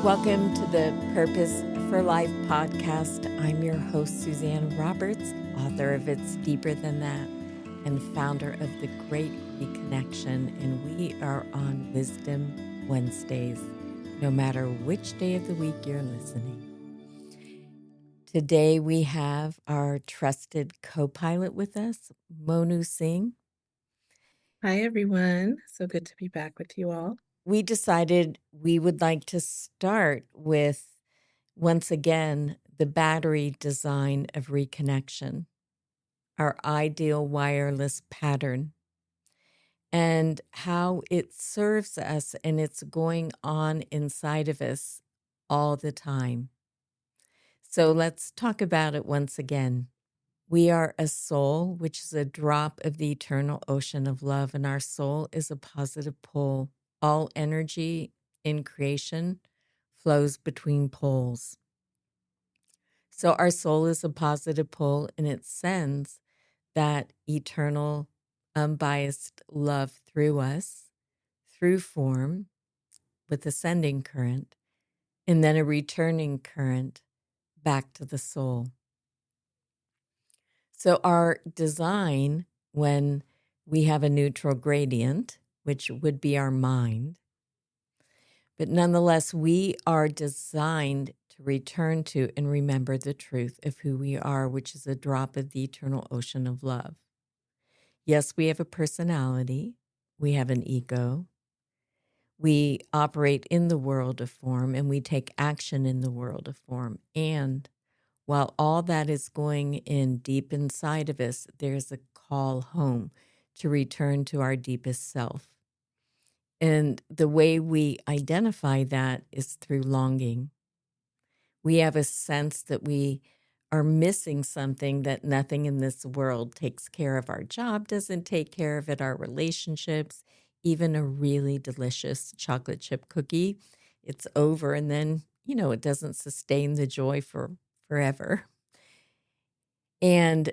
Welcome to the Purpose for Life podcast. I'm your host, Suzanne Roberts, author of It's Deeper Than That and founder of the Great Reconnection. And we are on Wisdom Wednesdays, no matter which day of the week you're listening. Today we have our trusted co-pilot with us, Monu Singh. Hi, everyone. So good to be back with you all. We decided we would like to start with, once again, the battery design of reconnection, our ideal wireless pattern, and how it serves us and it's going on inside of us all the time. So let's talk about it once again. We are a soul, which is a drop of the eternal ocean of love, and our soul is a positive pole. All energy in creation flows between poles. So our soul is a positive pole, and it sends that eternal, unbiased love through us, through form, with ascending current, and then a returning current back to the soul. So our design, when we have a neutral gradient, which would be our mind, but nonetheless, we are designed to return to and remember the truth of who we are, which is a drop of the eternal ocean of love. Yes, we have a personality. We have an ego. We operate in the world of form and we take action in the world of form. And while all that is going in deep inside of us, there's a call home to return to our deepest self. And the way we identify that is through longing. We have a sense that we are missing something, that nothing in this world takes care of. Our job doesn't take care of it, our relationships, even a really delicious chocolate chip cookie. It's over, and then, it doesn't sustain the joy for forever. And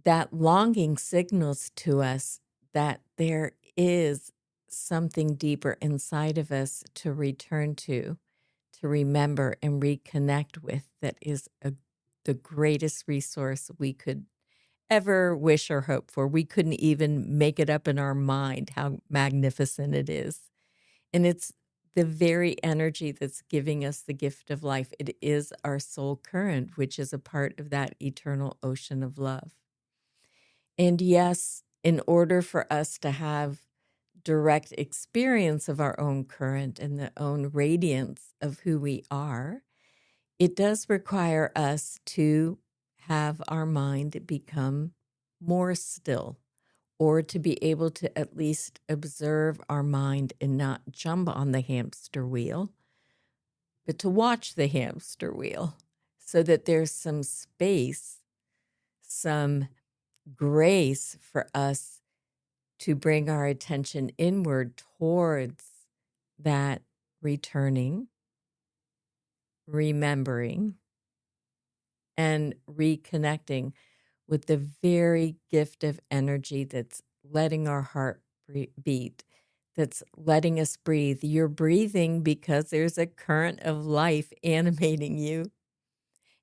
that longing signals to us that there is something deeper inside of us to return to remember and reconnect with, that is the greatest resource we could ever wish or hope for. We couldn't even make it up in our mind how magnificent it is. And it's the very energy that's giving us the gift of life. It is our soul current, which is a part of that eternal ocean of love. And yes, in order for us to have direct experience of our own current and the own radiance of who we are, it does require us to have our mind become more still, or to be able to at least observe our mind and not jump on the hamster wheel, but to watch the hamster wheel so that there's some space, some grace for us to bring our attention inward towards that returning, remembering, and reconnecting with the very gift of energy that's letting our heart beat, that's letting us breathe. You're breathing because there's a current of life animating you.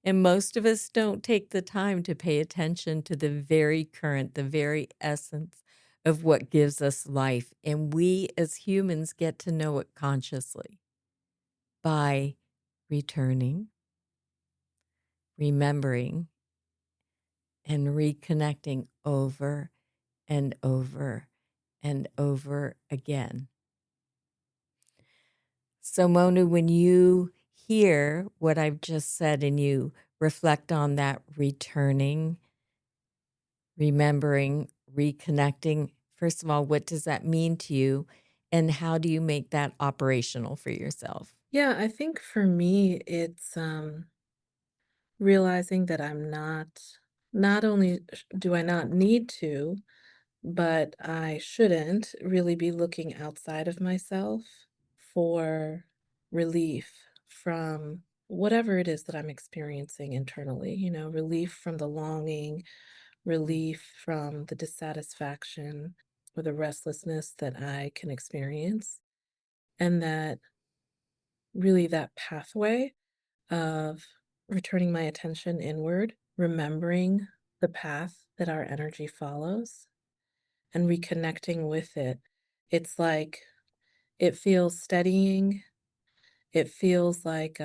And most of us don't take the time to pay attention to the very current, the very essence of what gives us life. And we as humans get to know it consciously by returning, remembering, and reconnecting over and over and over again. So, Monu, when you hear what I've just said and you reflect on that returning, remembering, reconnecting, first of all, what does that mean to you? And how do you make that operational for yourself? Yeah, I think for me, it's realizing that not only do I not need to, but I shouldn't really be looking outside of myself for relief from whatever it is that I'm experiencing internally, relief from the longing, relief from the dissatisfaction or the restlessness that I can experience. And that really that pathway of returning my attention inward, remembering the path that our energy follows, and reconnecting with it. It's like it feels steadying. It feels like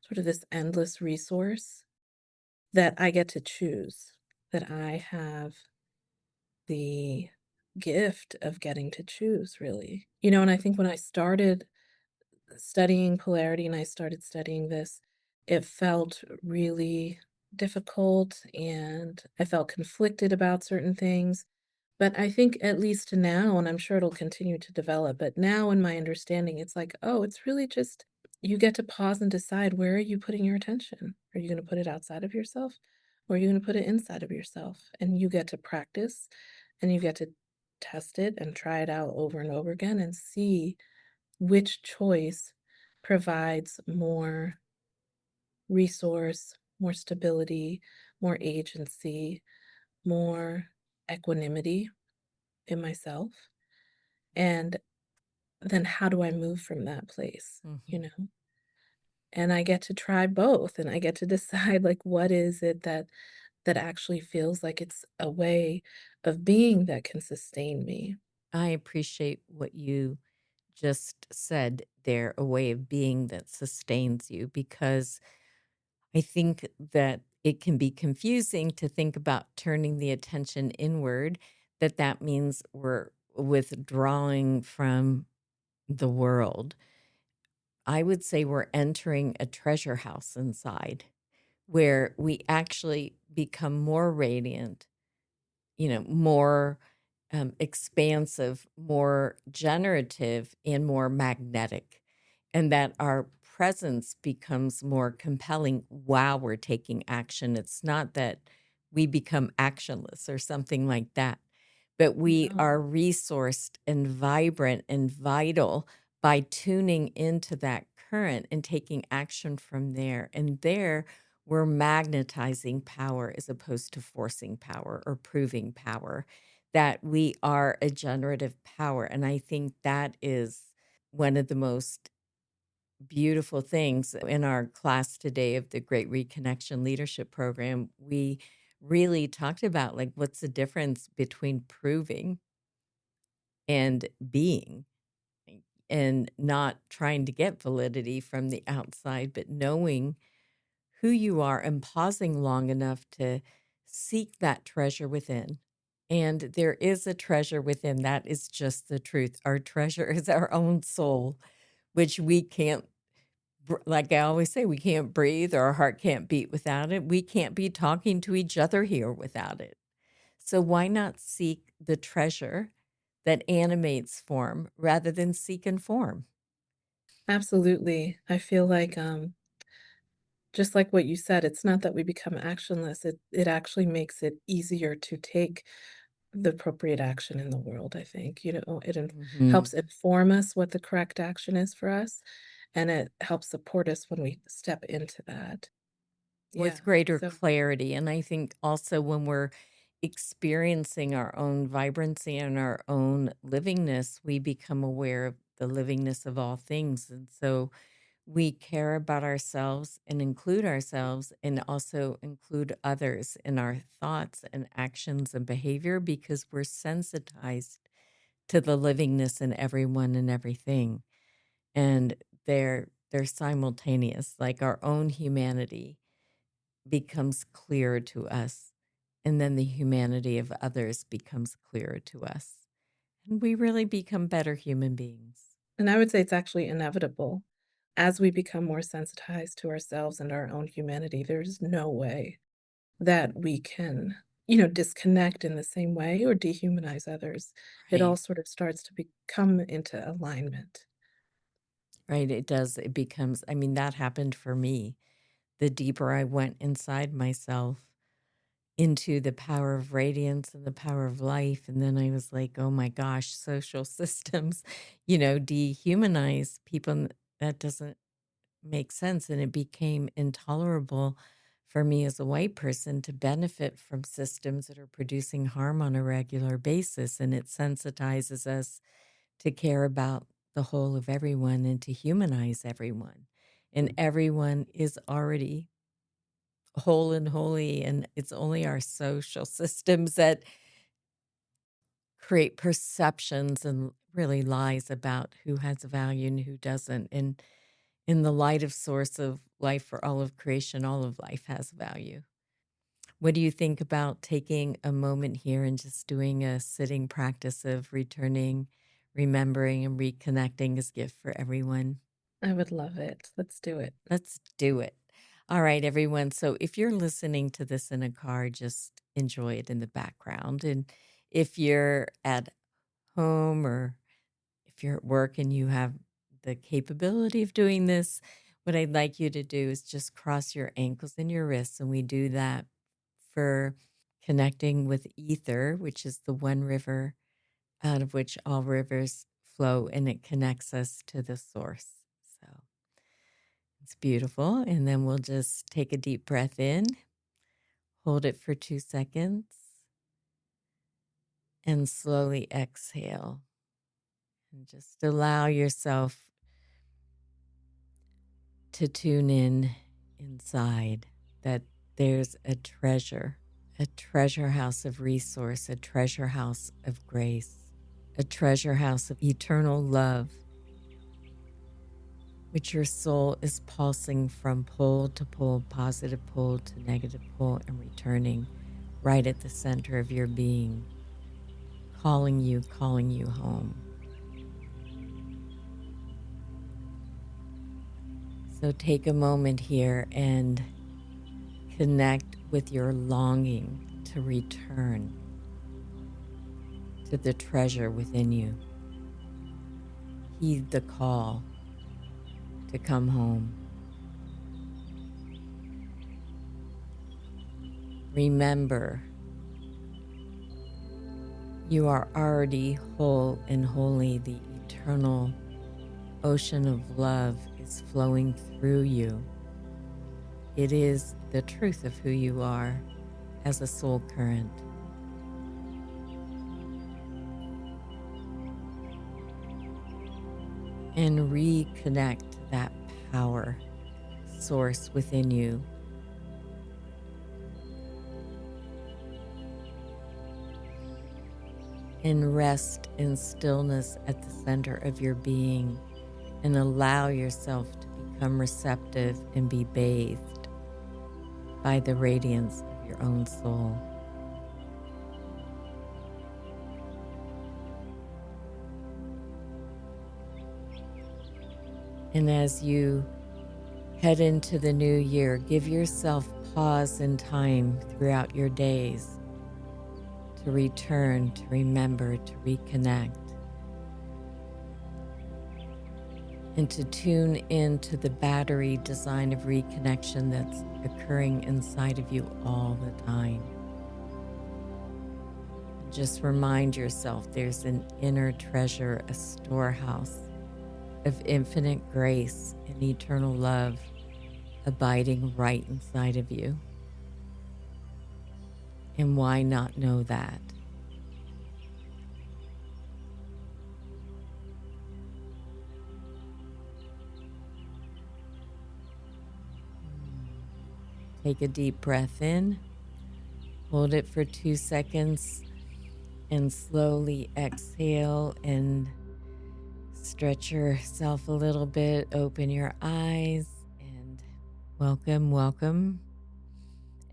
sort of this endless resource that I get to choose, that I have the gift of getting to choose, really. And I think when I started studying polarity and I started studying this, it felt really difficult and I felt conflicted about certain things. But I think at least now, and I'm sure it'll continue to develop, but now in my understanding, it's like, oh, it's really just you get to pause and decide where are you putting your attention? Are you going to put it outside of yourself or are you going to put it inside of yourself? And you get to practice and you get to test it and try it out over and over again and see which choice provides more resource, more stability, more agency, more equanimity in myself. And then how do I move from that place, you Mhm. know? And I get to try both and I get to decide like what is it that actually feels like it's a way of being that can sustain me. I appreciate what you just said there, a way of being that sustains you, because I think that it can be confusing to think about turning the attention inward, that means we're withdrawing from the world. I would say we're entering a treasure house inside where we actually become more radiant, more expansive, more generative, and more magnetic, and that our presence becomes more compelling while we're taking action. It's not that we become actionless or something like that, but we No, are resourced and vibrant and vital by tuning into that current and taking action from there. And there, we're magnetizing power as opposed to forcing power or proving power, that we are a generative power. And I think that is one of the most beautiful things in our class today of the Great Reconnection Leadership Program. We really talked about like what's the difference between proving and being, and not trying to get validity from the outside, but knowing who you are and pausing long enough to seek that treasure within. And there is a treasure within. That is just the truth. Our treasure is our own soul, which we can't, like I always say, we can't breathe or our heart can't beat without it. We can't be talking to each other here without it. So why not seek the treasure that animates form rather than seek and form? absolutely. I feel like just like what you said, it's not that we become actionless. It actually makes it easier to take the appropriate action in the world, I think. Hmm. Helps inform us what the correct action is for us, and it helps support us when we step into that. Yeah. With greater So clarity. And I think also when we're experiencing our own vibrancy and our own livingness, we become aware of the livingness of all things. And so we care about ourselves and also include others in our thoughts and actions and behavior because we're sensitized to the livingness in everyone and everything. And they're simultaneous, like our own humanity becomes clearer to us, and then the humanity of others becomes clearer to us. And we really become better human beings. and I would say it's actually inevitable. As we become more sensitized to ourselves and our own humanity, there's no way that we can, disconnect in the same way or dehumanize others. It all Right. sort of starts to become into alignment. Right. It does. It becomes, I mean, that happened for me. The deeper I went inside myself into the power of radiance and the power of life. And then I was like, oh my gosh, social systems, dehumanize people. That doesn't make sense. And it became intolerable for me as a white person to benefit from systems that are producing harm on a regular basis. And it sensitizes us to care about the whole of everyone and to humanize everyone. And everyone is already whole and holy, and it's only our social systems that create perceptions and really lies about who has value and who doesn't. And in the light of source of life for all of creation, all of life has value. What do you think about taking a moment here and just doing a sitting practice of returning, remembering, and reconnecting as a gift for everyone? I would love it. Let's do it. Let's do it. All right, everyone. So if you're listening to this in a car, just enjoy it in the background. And if you're at home or if you're at work and you have the capability of doing this, what I'd like you to do is just cross your ankles and your wrists. And we do that for connecting with ether, which is the one river out of which all rivers flow, and it connects us to the source. So it's beautiful. And then we'll just take a deep breath in, hold it for 2 seconds, and slowly exhale. And just allow yourself to tune in inside that there's a treasure house of resource, a treasure house of grace, a treasure house of eternal love, which your soul is pulsing from pole to pole, positive pole to negative pole, and returning right at the center of your being, calling you home. So take a moment here and connect with your longing to return to the treasure within you. Heed the call to come home. Remember, you are already whole and holy. The eternal ocean of love is flowing through you. It is the truth of who you are as a soul current. And reconnect that power source within you. And rest in stillness at the center of your being, and allow yourself to become receptive and be bathed by the radiance of your own soul. And as you head into the new year, give yourself pause and time throughout your days to return, to remember, to reconnect, and to tune into the battery design of reconnection that's occurring inside of you all the time. Just remind yourself there's an inner treasure, a storehouse of infinite grace and eternal love abiding right inside of you. And why not know that? Take a deep breath in, hold it for 2 seconds, and slowly exhale and stretch yourself a little bit. Open your eyes and welcome.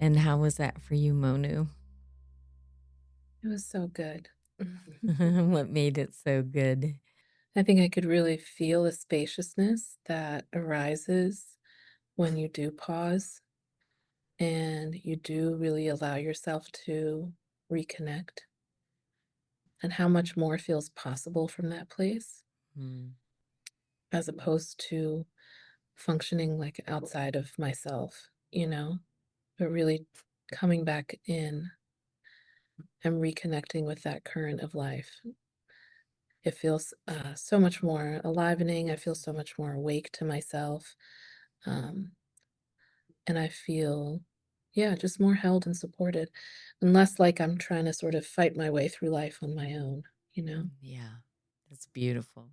And how was that for you, Monu? It was so good. What made it so good? I think I could really feel the spaciousness that arises when you do pause and you do really allow yourself to reconnect, and how much more feels possible from that place Hmm. as opposed to functioning like outside of myself, but really coming back in and reconnecting with that current of life. It feels so much more alivening. I feel so much more awake to myself. Um, and I feel, yeah, just more held and supported, and less like I'm trying to sort of fight my way through life on my own. Yeah, that's beautiful.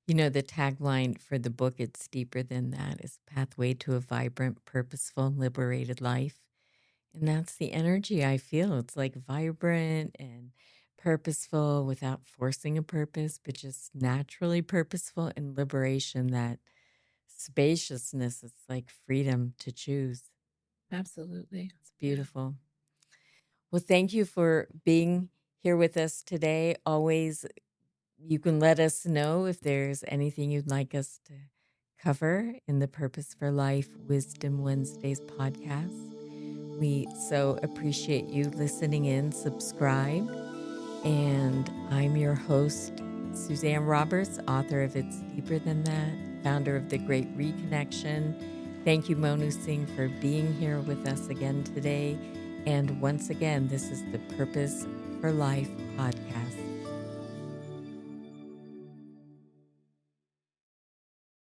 You know, the tagline for the book, It's Deeper Than That, is Pathway to a Vibrant, Purposeful, and Liberated Life. And that's the energy I feel. It's like vibrant and purposeful without forcing a purpose, but just naturally purposeful and liberation, that spaciousness. It's like freedom to choose. Absolutely. It's Yeah. beautiful. Well, thank you for being here with us today. Always, you can let us know if there's anything you'd like us to cover in the Purpose for Life Wisdom Wednesdays podcast. We so appreciate you listening in. Subscribe. And I'm your host, Suzanne Roberts, author of It's Deeper Than That, founder of the Great Reconnection. Thank you, Monu Singh, for being here with us again today. And once again, this is the Purpose for Life podcast.